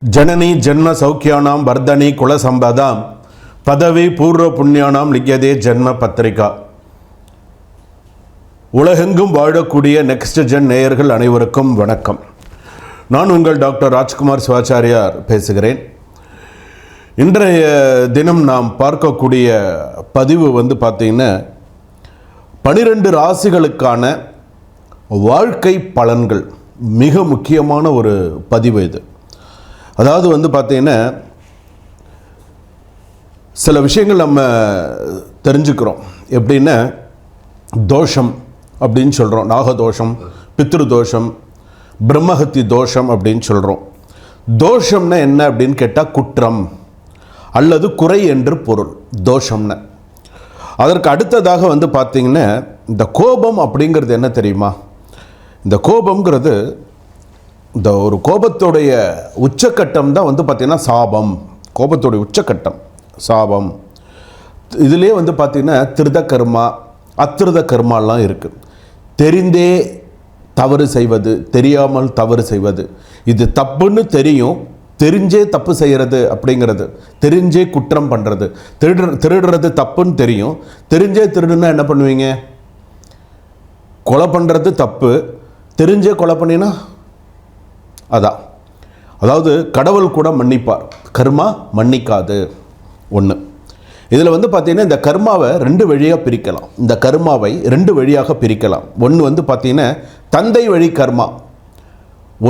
जननी जन्म सौख्यानां वर्धनी कुल संपदां पदवी पूर्व पुण्यानां लिख्यदे जन्म पत्रिका உலகெங்கும் வாழக்கூடிய நெக்ஸ்ட் ஜென் நேயர்கள் அனைவருக்கும் வணக்கம். நான் உங்கள் டாக்டர் ராஜ்குமார் சிவாச்சாரியார் பேசுகிறேன். இன்றைய தினம் நாம் பார்க்கக்கூடிய பதிவு பார்த்தீங்கன்னா 12 ராசிகளுக்கான வாழ்க்கை பலன்கள். மிக முக்கியமான ஒரு பதிவு இது. அதாவது பார்த்தீங்கன்னா சில விஷயங்கள் நம்ம தெரிஞ்சுக்கிறோம். எப்படின்னா தோஷம் அப்படின்னு சொல்கிறோம், நாகதோஷம், பித்ரு தோஷம், பிரம்மஹத்தி தோஷம் அப்படின்னு சொல்கிறோம். தோஷம்னா என்ன அப்படின்னு கேட்டால் குற்றம் அல்லது குறை என்று பொருள் தோஷம்னு. அதற்கு அடுத்ததாக பார்த்திங்கன்னா இந்த கோபம் அப்படிங்கிறது என்ன தெரியுமா? இந்த கோபம்ங்கிறது இந்த ஒரு கோபத்துடைய உச்சக்கட்டம் தான் பார்த்திங்கன்னா சாபம். கோபத்துடைய உச்சக்கட்டம் சாபம். இதிலே பார்த்திங்கன்னா திருத கர்மா அத்திருத கர்மாலாம் இருக்குது. தெரிந்தே தவறு செய்வது, தெரியாமல் தவறு செய்வது, இது தப்புன்னு தெரியும், தெரிஞ்சே தப்பு செய்கிறது அப்படிங்கிறது, தெரிஞ்சே குற்றம் பண்ணுறது, திருடுறது தப்புன்னு தெரியும், தெரிஞ்சே திருடுனா என்ன பண்ணுவீங்க? கொலை பண்ணுறது தப்பு, தெரிஞ்சே கொலை பண்ணினா அதான். அதாவது கடவுள் கூட மன்னிப்பார், கர்மா மன்னிக்காது. ஒன்று இதில் பார்த்தீங்கன்னா இந்த கர்மாவை 2 வழியாக பிரிக்கலாம். இந்த கர்மாவை 2 வழியாக பிரிக்கலாம். ஒன்று பார்த்தீங்கன்னா தந்தை வழி கர்மா.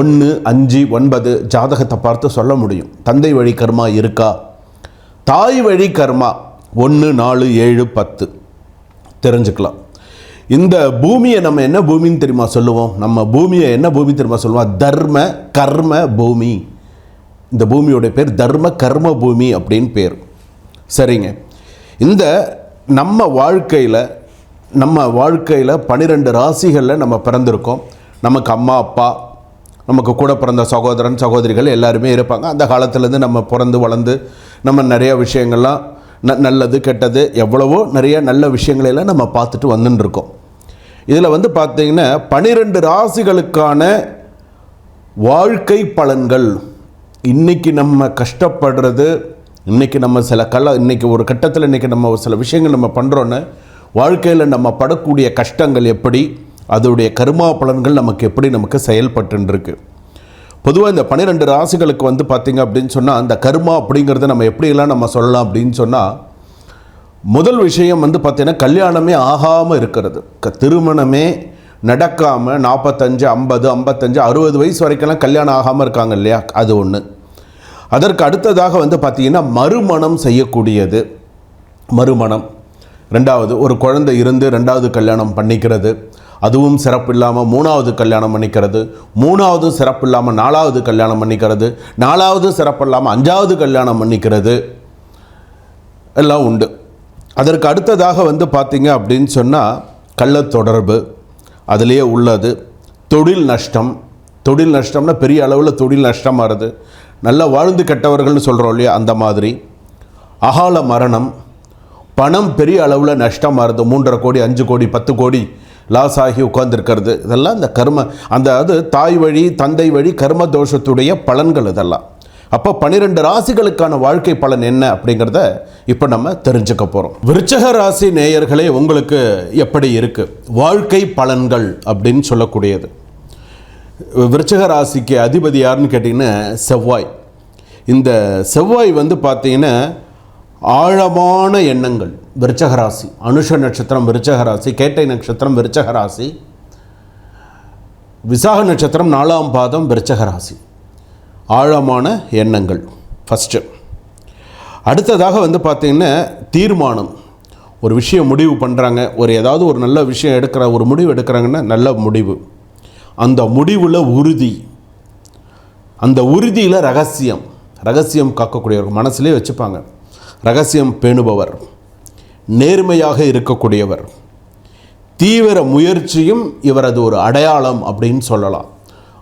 1, 5, 9 ஜாதகத்தை பார்த்து சொல்ல முடியும் தந்தை வழி கர்மா இருக்கா. தாய் வழி கர்மா 1, 4, 7, 10 தெரிஞ்சுக்கலாம். இந்த பூமியை நம்ம என்ன பூமின்னு தெரியுமா சொல்லுவோம்? நம்ம பூமியை என்ன பூமி தெரியுமா சொல்லுவோம்? தர்ம கர்ம பூமி. இந்த பூமியோடைய பேர் தர்ம கர்ம பூமி அப்படின்னு பேர். சரிங்க. இந்த நம்ம வாழ்க்கையில் 12 ராசிகளில் நம்ம பிறந்திருக்கோம். நமக்கு அம்மா அப்பா, நமக்கு கூட பிறந்த சகோதரன் சகோதரிகள் எல்லாருமே இருப்பாங்க. அந்த காலத்துலேருந்து நம்ம பிறந்து வளர்ந்து நம்ம நிறைய விஷயங்கள்லாம் நல்லது கெட்டது எவ்வளவோ நிறைய நல்ல விஷயங்களெல்லாம் நம்ம பார்த்துட்டு வந்துன்னு இருக்கோம். இதில் பார்த்திங்கன்னா 12 ராசிகளுக்கான வாழ்க்கை பலன்கள். இன்றைக்கி நம்ம கஷ்டப்படுறது, இன்றைக்கி நம்ம இன்றைக்கி ஒரு கட்டத்தில் இன்றைக்கி நம்ம சில விஷயங்கள் நம்ம பண்ணுறோன்னு வாழ்க்கையில் நம்ம படக்கூடிய கஷ்டங்கள் எப்படி, அதோடைய கர்மா பலன்கள் நமக்கு செயல்பட்டுருக்கு. பொதுவாக இந்த 12 ராசிகளுக்கு பார்த்திங்க அப்படின்னு சொன்னால் அந்த கர்மா அப்படிங்கிறத நம்ம எப்படியெல்லாம் நம்ம சொல்லலாம் அப்படின்னு சொன்னால், முதல் விஷயம் பார்த்திங்கன்னா கல்யாணமே ஆகாமல் இருக்கிறது, திருமணமே நடக்காமல் 45, 50, 55, 60 வயசு வரைக்கெல்லாம் கல்யாணம் ஆகாமல் இருக்காங்க இல்லையா, அது ஒன்று. அதற்கு அடுத்ததாக பார்த்திங்கன்னா மறுமணம் செய்யக்கூடியது. மறுமணம். 2வது ஒரு குழந்தை இருந்து 2வது கல்யாணம் பண்ணிக்கிறது, அதுவும் சிறப்பு இல்லாமல் 3வது கல்யாணம் பண்ணிக்கிறது, 3வது சிறப்பு இல்லாமல் 4வது கல்யாணம் பண்ணிக்கிறது, 4வது சிறப்பு இல்லாமல் 5வது கல்யாணம் பண்ணிக்கிறது எல்லாம் உண்டு. அதற்கு அடுத்ததாக பார்த்திங்க அப்படின்னு சொன்னால் கள்ளத்தொடர்பு அதிலேயே உள்ளது. தொழில் நஷ்டம். தொழில் நஷ்டம்னா பெரிய அளவில் தொழில் நஷ்டமாக வருது. நல்லா வாழ்ந்து கெட்டவர்கள்னு சொல்கிறோம் இல்லையா, அந்த மாதிரி. அகால மரணம். பணம் பெரிய அளவில் நஷ்டமாக வருது. 3.5 கோடி 5 கோடி 10 கோடி லாஸ் ஆகி உட்கார்ந்துருக்கிறது. இதெல்லாம் இந்த கர்ம அதாவது தாய் வழி தந்தை வழி கர்ம தோஷத்துடைய பலன்கள் இதெல்லாம். அப்போ 12 ராசிகளுக்கான வாழ்க்கை பலன் என்ன அப்படிங்கிறத இப்போ நம்ம தெரிஞ்சுக்க போகிறோம். விருச்சக ராசி நேயர்களே, உங்களுக்கு எப்படி இருக்குது வாழ்க்கை பலன்கள் அப்படின்னு சொல்லக்கூடியது? விருச்சக ராசிக்கு அதிபதி யாருன்னு கேட்டிங்கன்னா செவ்வாய். இந்த செவ்வாய் பார்த்தீங்கன்னா ஆழமான எண்ணங்கள். விருச்சக ராசி, அனுஷ நட்சத்திரம் விருச்சக ராசி, கேட்டை நட்சத்திரம் விருச்சக ராசி, விசாக நட்சத்திரம் 4ஆம் பாதம் விருச்சக ராசி. ஆழமான எண்ணங்கள் ஃபஸ்ட்டு. அடுத்ததாக பார்த்திங்கன்னா தீர்மானம். ஒரு விஷயம் முடிவு பண்ணுறாங்க, ஏதாவது ஒரு நல்ல விஷயம் ஒரு முடிவு எடுக்கிறாங்கன்னா நல்ல முடிவு. அந்த முடிவில் உறுதி, அந்த உறுதியில் ரகசியம் காக்கக்கூடியவர், மனசுலேயே வச்சுப்பாங்க. ரகசியம் பேணுபவர், நேர்மையாக இருக்கக்கூடியவர், தீவிர முயற்சியும் இவரது ஒரு அடையாளம் அப்படின்னு சொல்லலாம்.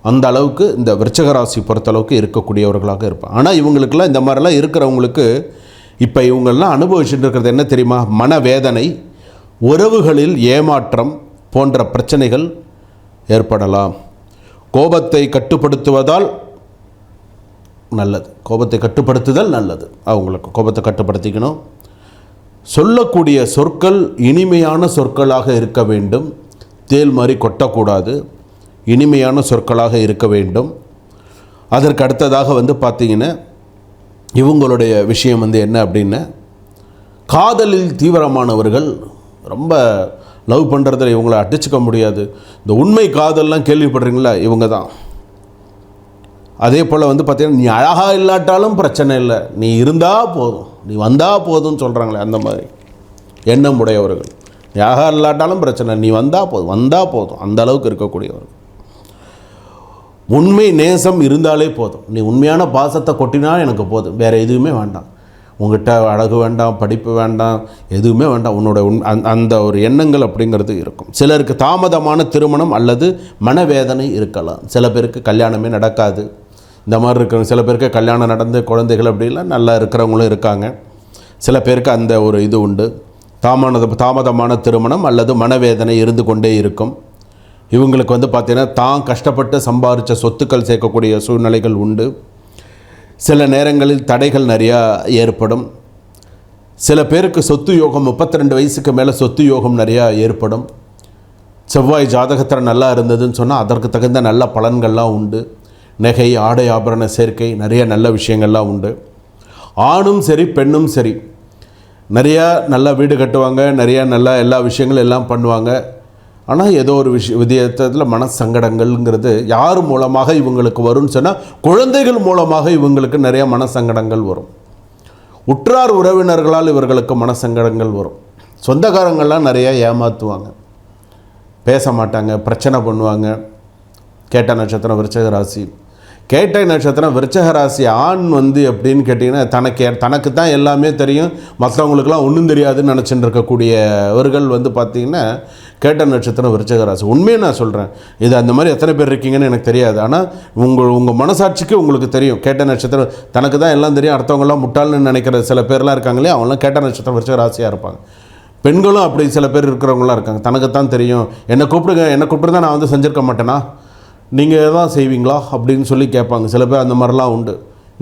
அந்த அளவுக்கு இந்த விருச்சக ராசி பொறுத்தளவுக்கு இருக்கக்கூடியவர்களாக இருப்பாங்க. ஆனால் இவங்களுக்கெல்லாம் இந்த மாதிரிலாம் இருக்கிறவங்களுக்கு இப்போ இவங்கெல்லாம் அனுபவிச்சுட்டு இருக்கிறது என்ன தெரியுமா? மனவேதனை, உறவுகளில் ஏமாற்றம் போன்ற பிரச்சனைகள் ஏற்படலாம். கோபத்தை கட்டுப்படுத்துவதால் நல்லது. கோபத்தை கட்டுப்படுத்துதல் நல்லது. அவங்களுக்கு கோபத்தை கட்டுப்படுத்திக்கணும். சொல்லக்கூடிய சொற்கள் இனிமையான சொற்களாக இருக்க வேண்டும். தேல் மாதிரி கொட்டக்கூடாது. இனிமையான சொற்களாக இருக்க வேண்டும். அதற்கு அடுத்ததாக பார்த்திங்கன்னா இவங்களுடைய விஷயம் என்ன அப்படின்னா, காதலில் தீவிரமானவர்கள், ரொம்ப லவ் பண்ணுறதில் இவங்கள அடிச்சுக்க முடியாது. இந்த உண்மை காதல்லாம் கேள்விப்படுறீங்களா, இவங்க தான். அதே போல் பார்த்திங்கன்னா, நீ அழகாக இல்லாட்டாலும் பிரச்சனை இல்லை, நீ இருந்தால் போதும், நீ வந்தால் போதும்னு சொல்கிறாங்களே, அந்த மாதிரி எண்ணம் உடையவர்கள். நீ அழகாக இல்லாட்டாலும் பிரச்சனை, நீ வந்தால் போதும் அந்த அளவுக்கு இருக்கக்கூடியவர்கள். உண்மை நேசம் இருந்தாலே போதும். நீ உண்மையான பாசத்தை கொட்டினா எனக்கு போதும், வேறு எதுவுமே வேண்டாம். உங்கள்கிட்ட அழகு வேண்டாம், படிப்பு வேண்டாம், எதுவுமே வேண்டாம். உன்னோட அந்த ஒரு எண்ணங்கள் அப்படிங்கிறது இருக்கும். சிலருக்கு தாமதமான திருமணம் அல்லது மனவேதனை இருக்கலாம். சில பேருக்கு கல்யாணமே நடக்காது. இந்த மாதிரி இருக்கிறவங்க, சில பேருக்கு கல்யாணம் நடந்து குழந்தைகள் அப்படிலாம் நல்லா இருக்கிறவங்களும் இருக்காங்க. சில பேருக்கு அந்த ஒரு இது உண்டு. தாமதமான திருமணம் அல்லது மனவேதனை இருந்து கொண்டே இருக்கும். இவங்களுக்கு பார்த்திங்கன்னா தான் கஷ்டப்பட்டு சம்பாதிச்ச சொத்துக்கள் சேர்க்கக்கூடிய சூழ்நிலைகள் உண்டு. சில நேரங்களில் தடைகள் நிறையா ஏற்படும். சில பேருக்கு சொத்து யோகம் 32 வயசுக்கு மேலே சொத்து யோகம் நிறையா ஏற்படும். செவ்வாய் ஜாதகத்தில் நல்லா இருந்ததுன்னு சொன்னால் அதற்கு தகுந்த நல்ல பலன்கள்லாம் உண்டு. நகை, ஆடை, ஆபரண சேர்க்கை, நிறைய நல்ல விஷயங்கள்லாம் உண்டு. ஆணும் சரி பெண்ணும் சரி நிறையா நல்லா வீடு கட்டுவாங்க, நிறையா நல்லா எல்லா விஷயங்களும் எல்லாம் பண்ணுவாங்க. ஆனால் ஏதோ ஒரு விதத்தில் மனசங்கடங்கள்ங்கிறது யார் மூலமாக இவங்களுக்கு வரும்னு சொன்னால், குழந்தைகள் மூலமாக இவங்களுக்கு நிறைய மனசங்கடங்கள் வரும். உற்றார் உறவினர்களால் இவர்களுக்கு மனசங்கடங்கள் வரும். சொந்தக்காரங்கள்லாம் நிறையா ஏமாற்றுவாங்க, பேச மாட்டாங்க, பிரச்சனை பண்ணுவாங்க. கேட்ட நட்சத்திரம் விருச்சிக ராசி. கேட்டை நட்சத்திரம் விருச்சிக ராசி ஆண் எப்படின்னு கேட்டிங்கன்னா, தனக்கு தான் எல்லாமே தெரியும், மற்றவங்களுக்கெல்லாம் ஒன்றும் தெரியாதுன்னு நினச்சிட்டு இருக்கக்கூடியவர்கள் பார்த்திங்கன்னா கேட்ட நட்சத்திரம் விருச்சிக ராசி. உண்மையை நான் சொல்கிறேன், இது அந்த மாதிரி எத்தனை பேர் இருக்கீங்கன்னு எனக்கு தெரியாது. ஆனால் உங்கள் மனசாட்சிக்கு உங்களுக்கு தெரியும். கேட்ட நட்சத்திரம் தனக்கு தான் எல்லாம் தெரியும், அடுத்தவங்களாம் முட்டாள்னு நினைக்கிற சில பேர்லாம் இருக்காங்களே, அவங்களாம் கேட்ட நட்சத்திரம் விருச்சிக ராசியாக இருப்பாங்க. பெண்களும் அப்படி சில பேர் இருக்கிறவங்களாம் இருக்காங்க. தனக்கு தான் தெரியும், என்னை கூப்பிட்டு தான் நான் செஞ்சுருக்க மாட்டேனா, நீங்கள் தான் செய்வீங்களா அப்படின்னு சொல்லி கேட்பாங்க. சில பேர் அந்த மாதிரிலாம் உண்டு.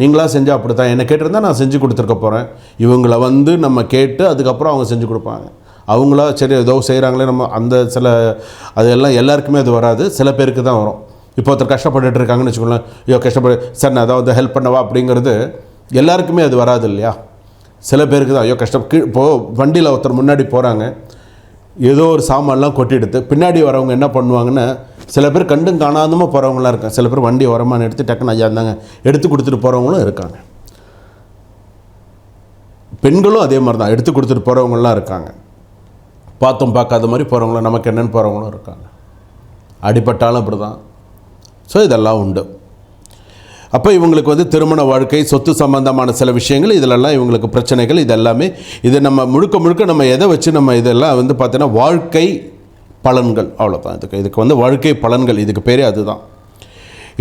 நீங்களாக செஞ்சால் அப்படி தான், என்னை கேட்டிருந்தால் நான் செஞ்சு கொடுத்துருக்க போகிறேன். இவங்களை நம்ம கேட்டு அதுக்கப்புறம் அவங்க செஞ்சு கொடுப்பாங்க. அவங்களா சரி ஏதோ செய்கிறாங்களே நம்ம அந்த அது எல்லாம் எல்லாருக்குமே அது வராது, சில பேருக்கு தான் வரும். இப்போ ஒருத்தர் கஷ்டப்பட்டுட்டு இருக்காங்கன்னு வச்சுக்கோங்களேன், ஐயோ கஷ்டப்படு சார், நான் ஏதாவது ஹெல்ப் பண்ணவா அப்படிங்கிறது எல்லாருக்குமே அது வராது இல்லையா. சில பேருக்கு தான் ஐயோ இப்போது வண்டியில் ஒருத்தர் முன்னாடி போகிறாங்க, ஏதோ ஒரு சாமான்லாம் கொட்டிடுது, பின்னாடி வரவங்க என்ன பண்ணுவாங்கன்னு, சில பேர் கண்டும் காணாதமாக போகிறவங்களாம் இருக்காங்க. சில பேர் வண்டி வரமான்னு எடுத்து டக்குன்னு ஐயா இருந்தாங்க எடுத்து கொடுத்துட்டு போகிறவங்களும் இருக்காங்க. பெண்களும் அதே மாதிரி தான் எடுத்து கொடுத்துட்டு போகிறவங்களாம் இருக்காங்க. பார்த்தோம் பார்க்காத மாதிரி போகிறவங்களும், நமக்கு என்னென்னு போகிறவங்களும் இருக்காங்க. அடிபட்டாலும் அப்படி தான். ஸோ இதெல்லாம் உண்டு. அப்போ இவங்களுக்கு திருமண வாழ்க்கை, சொத்து சம்பந்தமான சில விஷயங்கள், இதிலெல்லாம் இவங்களுக்கு பிரச்சனைகள். இதெல்லாமே இது நம்ம முழுக்க நம்ம எதை வச்சு நம்ம இதெல்லாம் பார்த்தீங்கன்னா வாழ்க்கை பலன்கள், அவ்வளோதான். இதுக்கு வாழ்க்கை பலன்கள், இதுக்கு பேரே அதுதான்.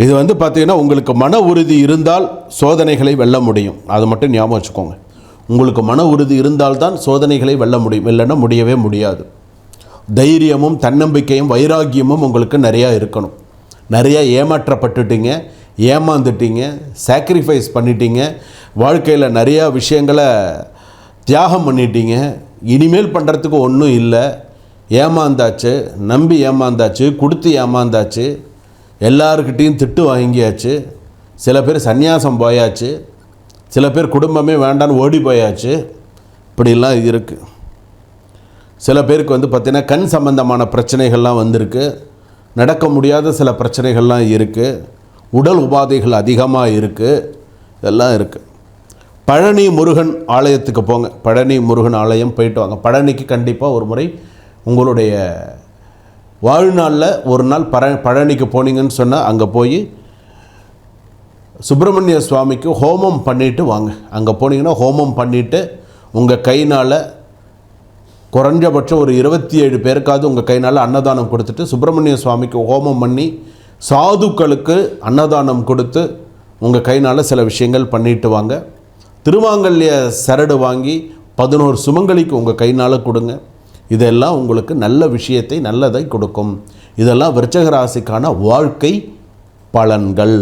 இது பார்த்திங்கன்னா உங்களுக்கு மன உறுதி இருந்தால் சோதனைகளை வெல்ல முடியும். அது மட்டும் ஞாபகம் வச்சுக்கோங்க. உங்களுக்கு மன உறுதி இருந்தால்தான் சோதனைகளை வெல்ல முடியும், இல்லைன்னா முடியவே முடியாது. தைரியமும் தன்னம்பிக்கையும் வைராக்கியமும் உங்களுக்கு நிறையா இருக்கணும். நிறையா ஏமாற்றப்பட்டுட்டீங்க, ஏமாந்துட்டீங்க, சாக்ரிஃபைஸ் பண்ணிட்டீங்க, வாழ்க்கையில் நிறையா விஷயங்களை தியாகம் பண்ணிட்டீங்க. இனிமேல் பண்ணுறதுக்கு ஒன்றும் இல்லை. ஏமாந்தாச்சு, நம்பி ஏமாந்தாச்சு, கொடுத்து ஏமாந்தாச்சு, எல்லாருக்கிட்டேயும் திட்டு வாங்கியாச்சு. சில பேர் சந்நியாசம் போயாச்சு, சில பேர் குடும்பமே வேண்டான்னு ஓடி போயாச்சு. இப்படிலாம் இருக்குது. சில பேருக்கு பார்த்திங்கன்னா கண் சம்பந்தமான பிரச்சனைகள்லாம் வந்திருக்கு. நடக்க முடியாத சில பிரச்சனைகள்லாம் இருக்குது. உடல் உபாதைகள் அதிகமாக இருக்குது. இதெல்லாம் இருக்குது. பழனி முருகன் ஆலயத்துக்கு போங்க. பழனி முருகன் ஆலயம் போயிட்டு வாங்க. பழனிக்கு கண்டிப்பாக ஒரு முறை உங்களுடைய வாழ்நாளில் ஒரு நாள் பழனிக்கு போனீங்கன்னு சொன்னால் அங்கே போய் சுப்பிரமணிய சுவாமிக்கு ஹோமம் பண்ணிவிட்டு வாங்க. அங்கே போனீங்கன்னா ஹோமம் பண்ணிவிட்டு உங்கள் கைனால் குறைஞ்சபட்சம் ஒரு 27 பேருக்காவது உங்கள் கைனால் அன்னதானம் கொடுத்துட்டு, சுப்பிரமணிய சுவாமிக்கு ஹோமம் பண்ணி சாதுக்களுக்கு அன்னதானம் கொடுத்து உங்கள் கைனால் சில விஷயங்கள் பண்ணிட்டு வாங்க. திருமாங்கல்ய சரடு வாங்கி 11 சுமங்கலிக்கு உங்கள் கைனால் கொடுங்க. இதெல்லாம் உங்களுக்கு நல்ல விஷயத்தை, நல்லதை கொடுக்கும். இதெல்லாம் விருச்சிக ராசிக்கான வாழ்க்கை பலன்கள்.